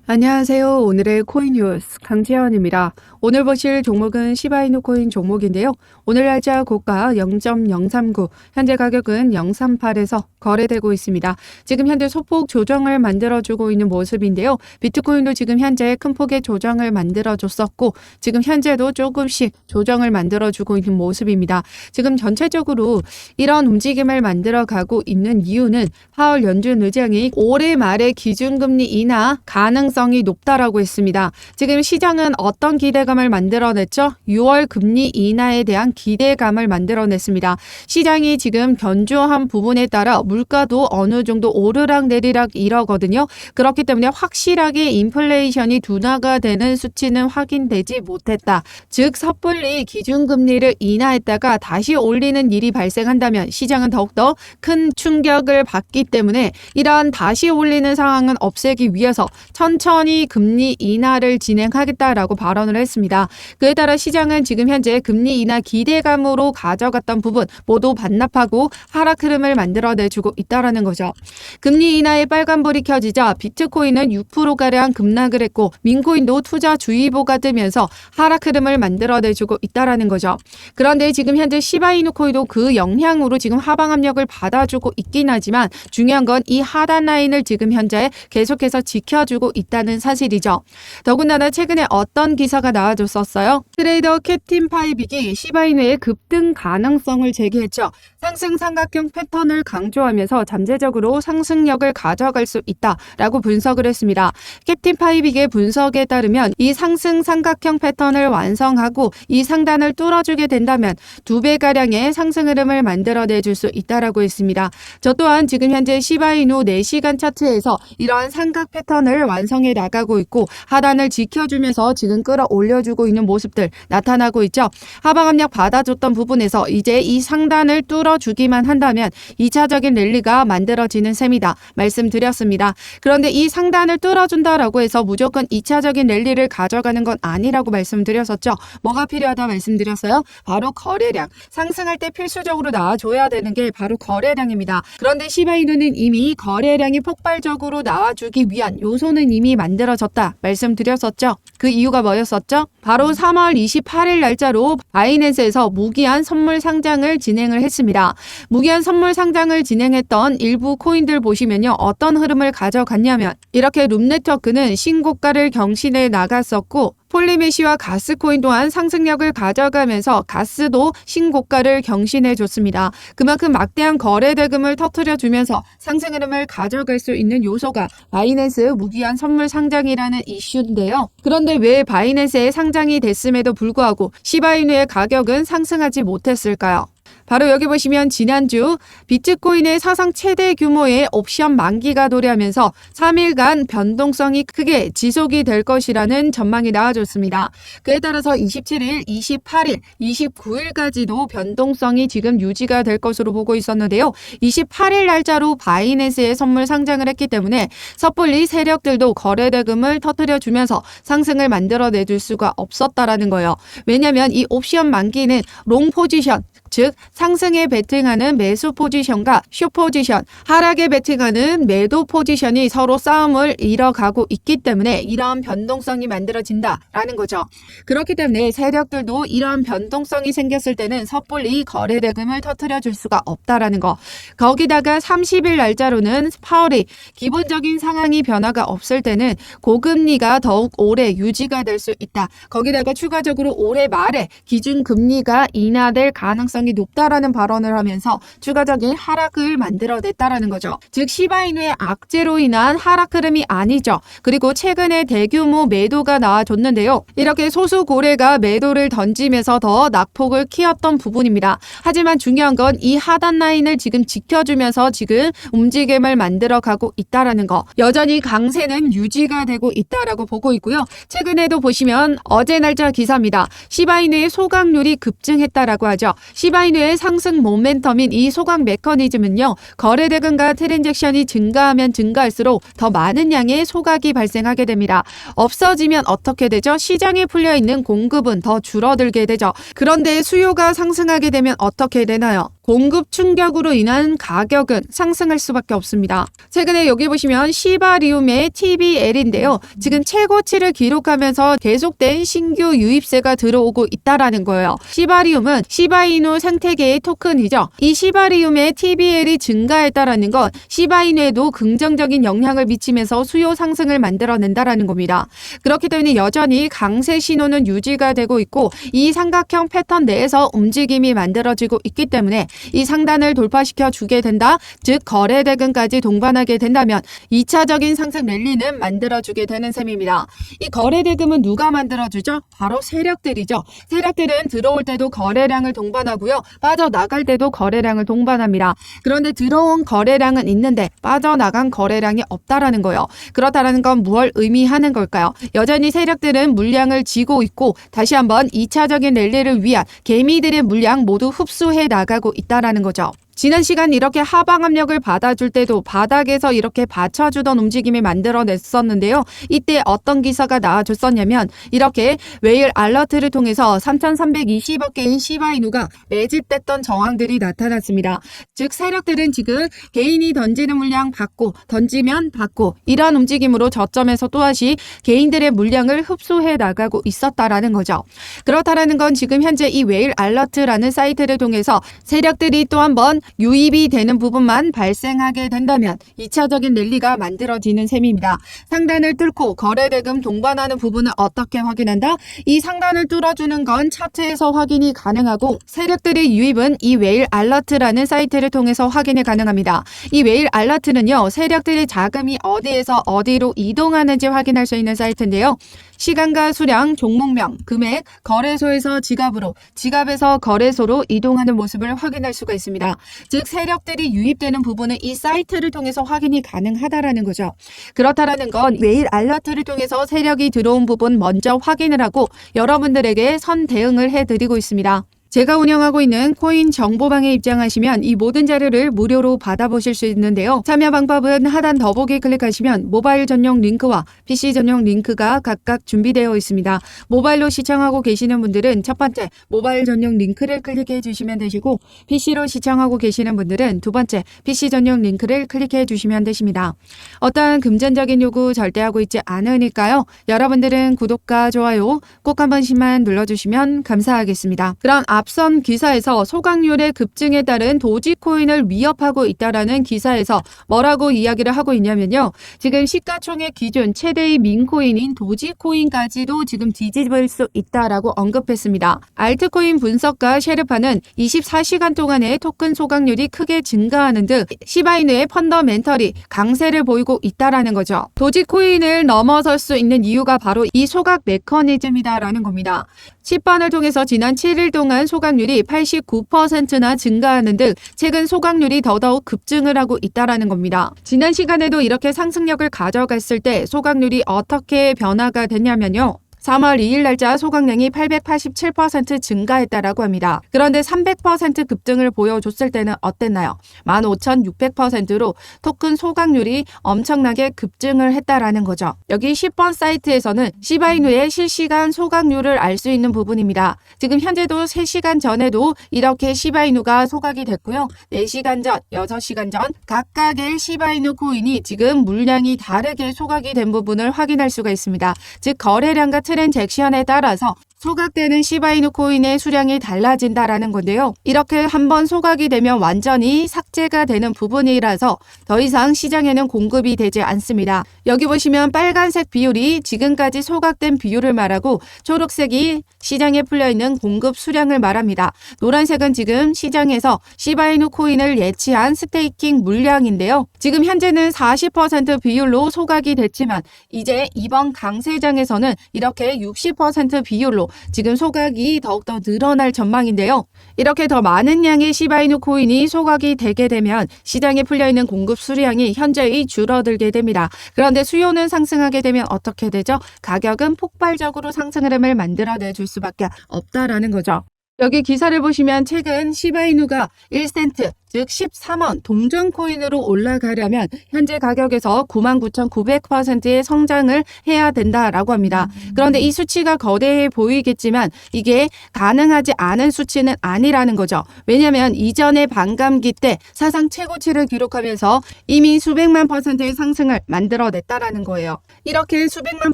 안녕하세요. 오늘의 코인 뉴스 강채연입니다. 오늘 보실 종목은 시바이누 코인 종목인데요. 오늘 날짜 고가 0.039, 현재 가격은 038에서 거래되고 있습니다. 지금 현재 소폭 조정을 만들어주고 있는 모습인데요. 비트코인도 지금 현재 큰 폭의 조정을 만들어줬었고 지금 현재도 조금씩 조정을 만들어주고 있는 모습입니다. 지금 전체적으로 이런 움직임을 만들어가고 있는 이유는 파월 연준 의장이 올해 말에 기준금리 인하 가능성이 높다라고 했습니다. 지금 시장은 어떤 기대감을 만들어냈죠? 6월 금리 인하에 대한 기대감을 만들어냈습니다. 시장이 지금 견조한 부분에 따라 물가도 어느 정도 오르락 내리락 이러거든요. 그렇기 때문에 확실하게 인플레이션이 둔화가 되는 수치는 확인되지 못했다. 즉 섣불리 기준금리를 인하했다가 다시 올리는 일이 발생한다면 시장은 더욱더 큰 충격을 받기 때문에 이러한 다시 올리는 상황은 없애기 위해서 천천히 금리 인하를 진행하겠다라고 발언을 했습니다. 그에 따라 시장은 지금 현재 금리 인하 기대감으로 가져갔던 부분 모두 반납하고 하락 흐름을 만들어내주고 있다는 거죠. 금리 인하의 빨간불이 켜지자 비트코인은 6%가량 급락을 했고 민코인도 투자주의보가 뜨면서 하락 흐름을 만들어내주고 있다는 거죠. 그런데 지금 현재 시바이누 코인도 그 영향으로 지금 하방 압력을 받아주고 있긴 하지만 중요한 건 이 하단 라인을 지금 현재 계속해서 지켜주고 있다는 사실이죠. 더군다나 최근에 어떤 기사가 나와줬었어요? 트레이더 캡틴 파이빅이 시바이누의 급등 가능성을 제기했죠. 상승 삼각형 패턴을 강조하면서 잠재적으로 상승력을 가져갈 수 있다라고 분석을 했습니다. 캡틴 파이빅의 분석에 따르면 이 상승 삼각형 패턴을 완성하고 이 상단을 뚫어주게 된다면 2배가량의 상승 흐름을 만들어내줄 수 있다라고 했습니다. 저 또한 지금 현재 시바이누 4시간 차트에서 이러한 삼각 패턴을 완성해 나가고 있고 하단을 지켜주면서 지금 끌어올려주고 있는 모습들 나타나고 있죠. 하방 압력 받아줬던 부분에서 이제 이 상단을 뚫어주기만 한다면 2차적인 랠리가 만들어지는 셈이다 말씀드렸습니다. 그런데 이 상단을 뚫어준다라고 해서 무조건 2차적인 랠리를 가져가는 건 아니라고 말씀드렸었죠. 뭐가 필요하다 말씀드렸어요? 바로 거래량. 상승할 때 필수적으로 나와줘야 되는 게 바로 거래량입니다. 그런데 시바이누는 이미 거래량이 폭발적으로 나와주기 위한 요소는 이미 만들어졌다 말씀드렸었죠. 그 이유가 뭐였었죠? 바로 3월 28일 날짜로 바이낸스에서 무기한 선물 상장을 진행을 했습니다. 무기한 선물 상장을 진행했던 일부 코인들 보시면요. 어떤 흐름을 가져갔냐면 이렇게 룸네트워크는 신고가를 경신해 나갔었고 폴리메시와 가스코인 또한 상승력을 가져가면서 가스도 신고가를 경신해줬습니다. 그만큼 막대한 거래 대금을 터뜨려주면서 상승 흐름을 가져갈 수 있는 요소가 바이낸스 무기한 선물 상장이라는 이슈인데요. 그런데 왜 바이낸스에 상장이 됐음에도 불구하고 시바이누의 가격은 상승하지 못했을까요? 바로 여기 보시면 지난주 비트코인의 사상 최대 규모의 옵션 만기가 도래하면서 3일간 변동성이 크게 지속이 될 것이라는 전망이 나와줬습니다. 그에 따라서 27일, 28일, 29일까지도 변동성이 지금 유지가 될 것으로 보고 있었는데요. 28일 날짜로 바이낸스에 선물 상장을 했기 때문에 섣불리 세력들도 거래 대금을 터뜨려주면서 상승을 만들어내줄 수가 없었다라는 거예요. 왜냐하면 이 옵션 만기는 롱 포지션, 즉 상승에 베팅하는 매수 포지션과 숏 포지션, 하락에 베팅하는 매도 포지션이 서로 싸움을 이뤄가고 있기 때문에 이러한 변동성이 만들어진다라는 거죠. 그렇기 때문에 세력들도 이러한 변동성이 생겼을 때는 섣불리 거래 대금을 터뜨려 줄 수가 없다라는 거. 거기다가 30일 날짜로는 파월이 기본적인 상황이 변화가 없을 때는 고금리가 더욱 오래 유지가 될 수 있다. 거기다가 추가적으로 올해 말에 기준금리가 인하될 가능성이 높다라는 발언을 하면서 추가적인 하락을 만들어냈다라는 거죠. 즉 시바이누의 악재로 인한 하락 흐름이 아니죠. 그리고 최근에 대규모 매도가 나와줬는데요. 이렇게 소수 고래가 매도를 던지면서 더 낙폭을 키웠던 부분입니다. 하지만 중요한 건 이 하단 라인을 지금 지켜주면서 지금 움직임을 만들어가고 있다라는 거. 여전히 강세는 유지가 되고 있다라고 보고 있고요. 최근에도 보시면 어제 날짜 기사입니다. 시바이누의 소각률이 급증했다라고 하죠. 시바이누의 상승 모멘텀인 이 소각 메커니즘은요. 거래 대금과 트랜잭션이 증가하면 증가할수록 더 많은 양의 소각이 발생하게 됩니다. 없어지면 어떻게 되죠? 시장에 풀려있는 공급은 더 줄어들게 되죠. 그런데 수요가 상승하게 되면 어떻게 되나요? 공급 충격으로 인한 가격은 상승할 수밖에 없습니다. 최근에 여기 보시면 시바리움의 TBL인데요. 지금 최고치를 기록하면서 계속된 신규 유입세가 들어오고 있다라는 거예요. 시바리움은 시바이누 생태계의 토큰이죠. 이 시바리움의 TBL이 증가했다라는 건 시바이누에도 긍정적인 영향을 미치면서 수요 상승을 만들어낸다라는 겁니다. 그렇기 때문에 여전히 강세 신호는 유지가 되고 있고 이 삼각형 패턴 내에서 움직임이 만들어지고 있기 때문에 이 상단을 돌파시켜 주게 된다. 즉 거래대금까지 동반하게 된다면 2차적인 상승 랠리는 만들어주게 되는 셈입니다. 이 거래대금은 누가 만들어주죠? 바로 세력들이죠. 세력들은 들어올 때도 거래량을 동반하고요. 빠져나갈 때도 거래량을 동반합니다. 그런데 들어온 거래량은 있는데 빠져나간 거래량이 없다라는 거예요. 그렇다는 건 무엇을 의미하는 걸까요? 여전히 세력들은 물량을 쥐고 있고 다시 한번 2차적인 랠리를 위한 개미들의 물량 모두 흡수해 나가고 있다라는 거죠. 지난 시간 이렇게 하방 압력을 받아줄 때도 바닥에서 이렇게 받쳐주던 움직임이 만들어냈었는데요. 이때 어떤 기사가 나와줬었냐면 이렇게 웨일 알러트를 통해서 3,320억 개인 시바이누가 매집됐던 정황들이 나타났습니다. 즉 세력들은 지금 개인이 던지는 물량 받고 던지면 받고 이러한 움직임으로 저점에서 또다시 개인들의 물량을 흡수해 나가고 있었다라는 거죠. 그렇다라는 건 지금 현재 이 웨일 알러트라는 사이트를 통해서 세력들이 또 한번 유입이 되는 부분만 발생하게 된다면 2차적인 랠리가 만들어지는 셈입니다. 상단을 뚫고 거래대금 동반하는 부분을 어떻게 확인한다? 이 상단을 뚫어주는 건 차트에서 확인이 가능하고 세력들의 유입은 이 웨일 알러트라는 사이트를 통해서 확인이 가능합니다. 이 웨일 알러트는요. 세력들의 자금이 어디에서 어디로 이동하는지 확인할 수 있는 사이트인데요. 시간과 수량, 종목명, 금액, 거래소에서 지갑으로, 지갑에서 거래소로 이동하는 모습을 확인할 수가 있습니다. 즉 세력들이 유입되는 부분은 이 사이트를 통해서 확인이 가능하다라는 거죠. 그렇다라는 건 웨일 알러트를 통해서 세력이 들어온 부분 먼저 확인을 하고 여러분들에게 선 대응을 해드리고 있습니다. 제가 운영하고 있는 코인 정보방에 입장하시면 이 모든 자료를 무료로 받아보실 수 있는데요. 참여 방법은 하단 더보기 클릭하시면 모바일 전용 링크와 PC 전용 링크가 각각 준비되어 있습니다. 모바일로 시청하고 계시는 분들은 첫 번째 모바일 전용 링크를 클릭해 주시면 되시고 PC로 시청하고 계시는 분들은 두 번째 PC 전용 링크를 클릭해 주시면 되십니다. 어떠한 금전적인 요구 절대 하고 있지 않으니까요. 여러분들은 구독과 좋아요 꼭 한 번씩만 눌러주시면 감사하겠습니다. 그럼 앞선 기사에서 소각률의 급증에 따른 도지코인을 위협하고 있다라는 기사에서 뭐라고 이야기를 하고 있냐면요. 지금 시가총액 기준 최대의 민코인인 도지코인까지도 지금 뒤집을 수 있다라고 언급했습니다. 알트코인 분석가 셰르파는 24시간 동안의 토큰 소각률이 크게 증가하는 등 시바이누의 펀더멘털이 강세를 보이고 있다라는 거죠. 도지코인을 넘어설 수 있는 이유가 바로 이 소각 메커니즘이다라는 겁니다. 10번을 통해서 지난 7일 동안 소각률이 89%나 증가하는 등 최근 소각률이 더더욱 급증을 하고 있다라는 겁니다. 지난 시간에도 이렇게 상승력을 가져갔을 때 소각률이 어떻게 변화가 됐냐면요. 3월 2일 날짜 소각량이 887% 증가했다라고 합니다. 그런데 300% 급등을 보여줬을 때는 어땠나요? 15,600%로 토큰 소각률이 엄청나게 급증을 했다라는 거죠. 여기 10번 사이트에서는 시바이누의 실시간 소각률을 알 수 있는 부분입니다. 지금 현재도 3시간 전에도 이렇게 시바이누가 소각이 됐고요. 4시간 전, 6시간 전 각각의 시바이누 코인이 지금 물량이 다르게 소각이 된 부분을 확인할 수가 있습니다. 즉 거래량과 트랜잭션에 따라서 소각되는 시바이누 코인의 수량이 달라진다라는 건데요. 이렇게 한번 소각이 되면 완전히 삭제가 되는 부분이라서 더 이상 시장에는 공급이 되지 않습니다. 여기 보시면 빨간색 비율이 지금까지 소각된 비율을 말하고 초록색이 시장에 풀려있는 공급 수량을 말합니다. 노란색은 지금 시장에서 시바이누 코인을 예치한 스테이킹 물량인데요. 지금 현재는 40% 비율로 소각이 됐지만 이제 이번 강세장에서는 이렇게 60% 비율로 지금 소각이 더욱더 늘어날 전망인데요. 이렇게 더 많은 양의 시바이누 코인이 소각이 되게 되면 시장에 풀려있는 공급 수량이 현저히 줄어들게 됩니다. 그런데 수요는 상승하게 되면 어떻게 되죠? 가격은 폭발적으로 상승 흐름을 만들어내줄 수밖에 없다라는 거죠. 여기 기사를 보시면 최근 시바이누가 1센트, 즉 13원 동전 코인으로 올라가려면 현재 가격에서 99,900%의 성장을 해야 된다라고 합니다. 그런데 이 수치가 거대해 보이겠지만 이게 가능하지 않은 수치는 아니라는 거죠. 왜냐하면 이전의 반감기 때 사상 최고치를 기록하면서 이미 수백만 %의 상승을 만들어냈다라는 거예요. 이렇게 수백만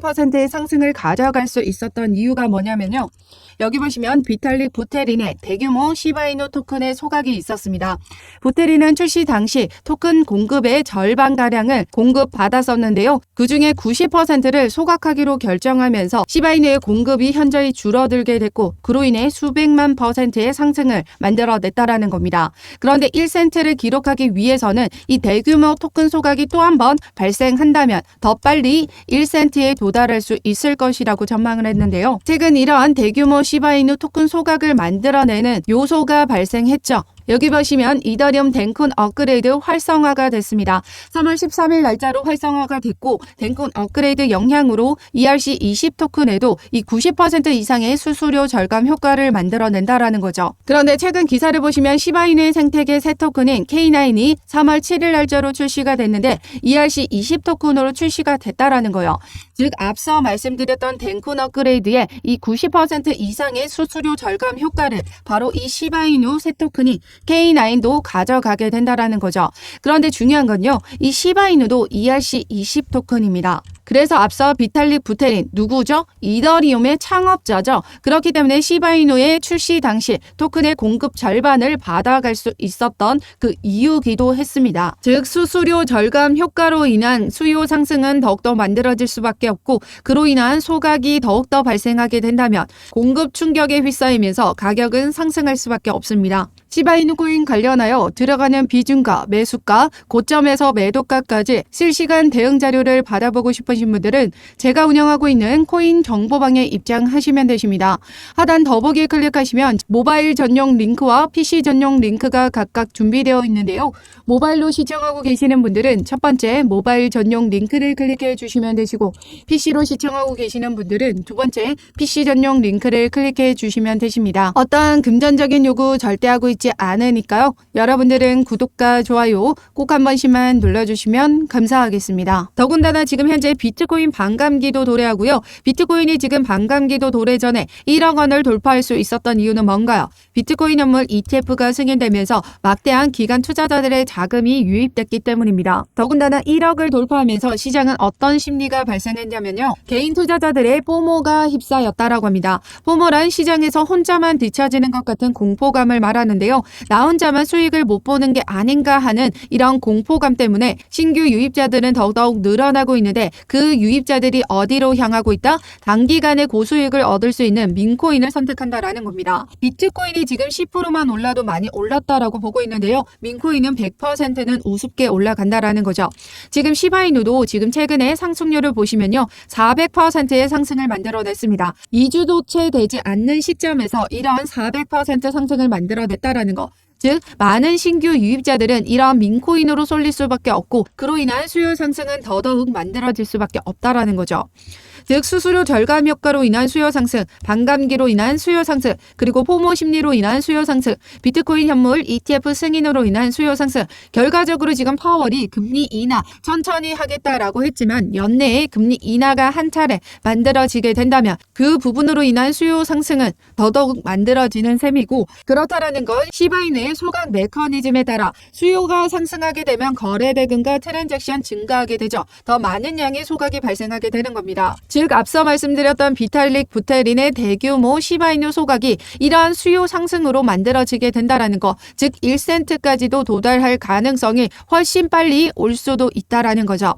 %의 상승을 가져갈 수 있었던 이유가 뭐냐면요. 여기 보시면 비탈릭 부테린의 대규모 시바이누 토큰의 소각이 있었습니다. 부테린은 출시 당시 토큰 공급의 절반가량을 공급받았었는데요. 그중에 90%를 소각하기로 결정하면서 시바이누의 공급이 현저히 줄어들게 됐고 그로 인해 수백만 %의 상승을 만들어냈다라는 겁니다. 그런데 1센트를 기록하기 위해서는 이 대규모 토큰 소각이 또 한 번 발생한다면 더 빨리 1센트에 도달할 수 있을 것이라고 전망을 했는데요. 최근 이러한 대규모 시바이누 토큰 소각을 만들어내는 요소가 발생했죠. 여기 보시면 이더리움 덴쿤 업그레이드 활성화가 됐습니다. 3월 13일 날짜로 활성화가 됐고 덴쿤 업그레이드 영향으로 ERC20 토큰에도 이 90% 이상의 수수료 절감 효과를 만들어낸다라는 거죠. 그런데 최근 기사를 보시면 시바이누의 생태계 새 토큰인 K9이 3월 7일 날짜로 출시가 됐는데 ERC20 토큰으로 출시가 됐다라는 거예요. 즉 앞서 말씀드렸던 덴쿤 업그레이드의 이 90% 이상의 수수료 절감 효과를 바로 이 시바이누 새 토큰이 K9도 가져가게 된다라는 거죠. 그런데 중요한 건요. 이 시바이누도 ERC20 토큰입니다. 그래서 앞서 비탈릭 부테린 누구죠? 이더리움의 창업자죠. 그렇기 때문에 시바이누의 출시 당시 토큰의 공급 절반을 받아갈 수 있었던 그 이유기도 했습니다. 즉 수수료 절감 효과로 인한 수요 상승은 더욱더 만들어질 수밖에 없고 그로 인한 소각이 더욱더 발생하게 된다면 공급 충격에 휩싸이면서 가격은 상승할 수밖에 없습니다. 시바이누 코인 관련하여 들어가는 비중과 매수가, 고점에서 매도가까지 실시간 대응 자료를 받아보고 싶으신 분들은 제가 운영하고 있는 코인 정보방에 입장하시면 되십니다. 하단 더보기 클릭하시면 모바일 전용 링크와 PC 전용 링크가 각각 준비되어 있는데요. 모바일로 시청하고 계시는 분들은 첫 번째 모바일 전용 링크를 클릭해 주시면 되시고 PC로 시청하고 계시는 분들은 두 번째 PC 전용 링크를 클릭해 주시면 되십니다. 어떠한 금전적인 요구 절대 하고 있지 않으니까요. 여러분들은 구독과 좋아요 꼭 한 번씩만 눌러주시면 감사하겠습니다. 더군다나 지금 현재 비트코인 반감기도 도래하고요. 비트코인이 지금 반감기도 도래 전에 1억 원을 돌파할 수 있었던 이유는 뭔가요? 비트코인 현물 ETF가 승인되면서 막대한 기관 투자자들의 자금이 유입됐기 때문입니다. 더군다나 1억을 돌파하면서 시장은 어떤 심리가 발생했냐면요. 개인 투자자들의 포모가 휩싸였다라고 합니다. 포모란 시장에서 혼자만 뒤처지는 것 같은 공포감을 말하는데요. 나 혼자만 수익을 못 보는 게 아닌가 하는 이런 공포감 때문에 신규 유입자들은 더더욱 늘어나고 있는데 그 유입자들이 어디로 향하고 있다? 단기간에 고수익을 얻을 수 있는 민코인을 선택한다라는 겁니다. 비트코인이 지금 10%만 올라도 많이 올랐다라고 보고 있는데요. 민코인은 100%는 우습게 올라간다라는 거죠. 지금 시바이누도 지금 최근에 상승률을 보시면요. 400%의 상승을 만들어냈습니다. 2주도 채 되지 않는 시점에서 이러한 400% 상승을 만들어냈다라는 거. 즉 많은 신규 유입자들은 이러한 민코인으로 쏠릴 수밖에 없고 그로 인한 수요 상승은 더더욱 만들어질 수밖에 없다라는 거죠. 즉 수수료 절감 효과로 인한 수요 상승, 반감기로 인한 수요 상승, 그리고 포모 심리로 인한 수요 상승, 비트코인 현물 ETF 승인으로 인한 수요 상승. 결과적으로 지금 파월이 금리 인하 천천히 하겠다라고 했지만 연내에 금리 인하가 한 차례 만들어지게 된다면 그 부분으로 인한 수요 상승은 더더욱 만들어지는 셈이고 그렇다라는 건 시바이누의 소각 메커니즘에 따라 수요가 상승하게 되면 거래 대금과 트랜잭션 증가하게 되죠. 더 많은 양의 소각이 발생하게 되는 겁니다. 즉 앞서 말씀드렸던 비탈릭 부테린의 대규모 시바이누 소각이 이러한 수요 상승으로 만들어지게 된다라는 거, 즉 1센트까지도 도달할 가능성이 훨씬 빨리 올 수도 있다라는 거죠.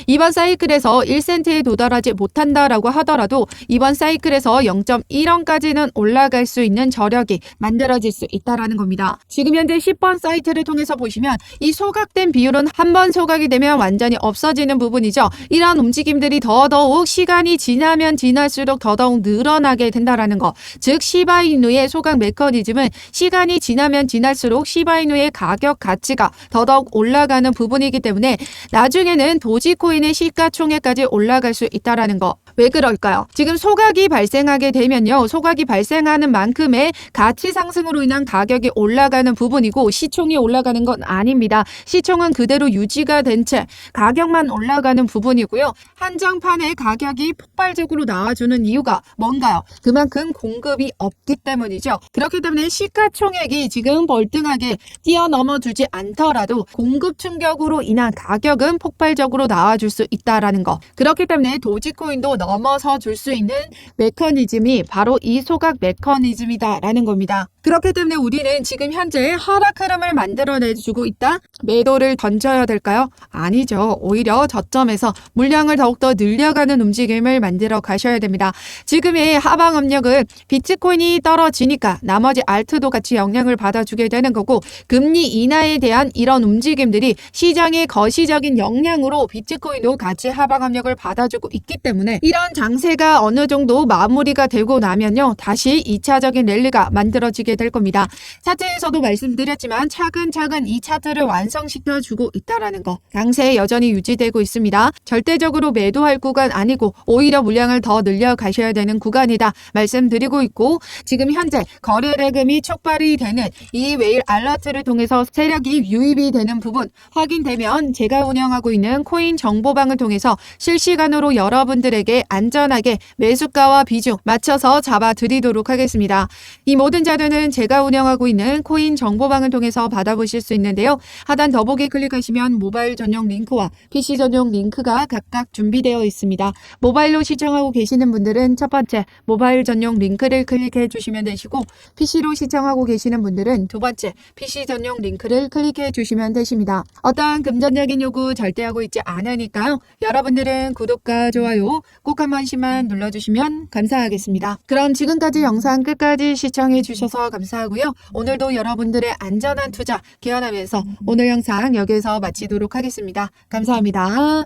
이번 사이클에서 1센트에 도달하지 못한다라고 하더라도 이번 사이클에서 0.1원까지는 올라갈 수 있는 저력이 만들어질 수 있다라는 겁니다. 지금 현재 10번 사이트를 통해서 보시면 이 소각된 비율은 한 번 소각이 되면 완전히 없어지는 부분이죠. 이러한 움직임들이 더더욱 시간이 지나면 지날수록 더더욱 늘어나게 된다라는 거. 즉 시바이누의 소각 메커니즘은 시간이 지나면 지날수록 시바이누의 가격 가치가 더더욱 올라가는 부분이기 때문에 나중에는 도지코인의 시가총액까지 올라갈 수 있다라는 거. 왜 그럴까요? 지금 소각이 발생하게 되면요. 소각이 발생하는 만큼의 가치 상승으로 인한 가격이 올라가는 부분이고 시총이 올라가는 건 아닙니다. 시총은 그대로 유지가 된 채 가격만 올라가는 부분이고요. 한정판의 가격이 폭발적으로 나와주는 이유가 뭔가요? 그만큼 공급이 없기 때문이죠. 그렇기 때문에 시가총액이 지금 벌등하게 뛰어넘어 주지 않더라도 공급 충격으로 인한 가격은 폭발적으로 나와줄 수 있다라는 거. 그렇기 때문에 도지코인도 넘어서 줄 수 있는 메커니즘이 바로 이 소각 메커니즘이다라는 겁니다. 그렇기 때문에 우리는 지금 현재 하락 흐름을 만들어내주고 있다. 매도를 던져야 될까요? 아니죠. 오히려 저점에서 물량을 더욱더 늘려가는 움직임을 만들어 가셔야 됩니다. 지금의 하방 압력은 비트코인이 떨어지니까 나머지 알트도 같이 영향을 받아주게 되는 거고 금리 인하에 대한 이런 움직임들이 시장의 거시적인 영향으로 비트코인도 같이 하방 압력을 받아주고 있기 때문에 이런 장세가 어느 정도 마무리가 되고 나면요. 다시 2차적인 랠리가 만들어지게 될 겁니다. 차트에서도 말씀드렸지만 차근차근 이 차트를 완성시켜주고 있다라는 거. 강세 여전히 유지되고 있습니다. 절대적으로 매도할 구간 아니고 오히려 물량을 더 늘려 가셔야 되는 구간이다 말씀드리고 있고 지금 현재 거래 대금이 촉발이 되는 이 웨일 알러트를 통해서 세력이 유입이 되는 부분 확인되면 제가 운영하고 있는 코인 정보방을 통해서 실시간으로 여러분들에게 안전하게 매수가와 비중 맞춰서 잡아드리도록 하겠습니다. 이 모든 자료는 제가 운영하고 있는 코인 정보방을 통해서 받아보실 수 있는데요. 하단 더보기 클릭하시면 모바일 전용 링크와 PC 전용 링크가 각각 준비되어 있습니다. 모바일로 시청하고 계시는 분들은 첫 번째 모바일 전용 링크를 클릭해 주시면 되시고 PC로 시청하고 계시는 분들은 두 번째 PC 전용 링크를 클릭해 주시면 되십니다. 어떠한 금전적인 요구 절대 하고 있지 않으니까요. 여러분들은 구독과 좋아요 꼭 한 번씩만 눌러주시면 감사하겠습니다. 그럼 지금까지 영상 끝까지 시청해 주셔서 감사하고요. 오늘도 여러분들의 안전한 투자 기원하면서 오늘 영상 여기서 마치도록 하겠습니다. 감사합니다.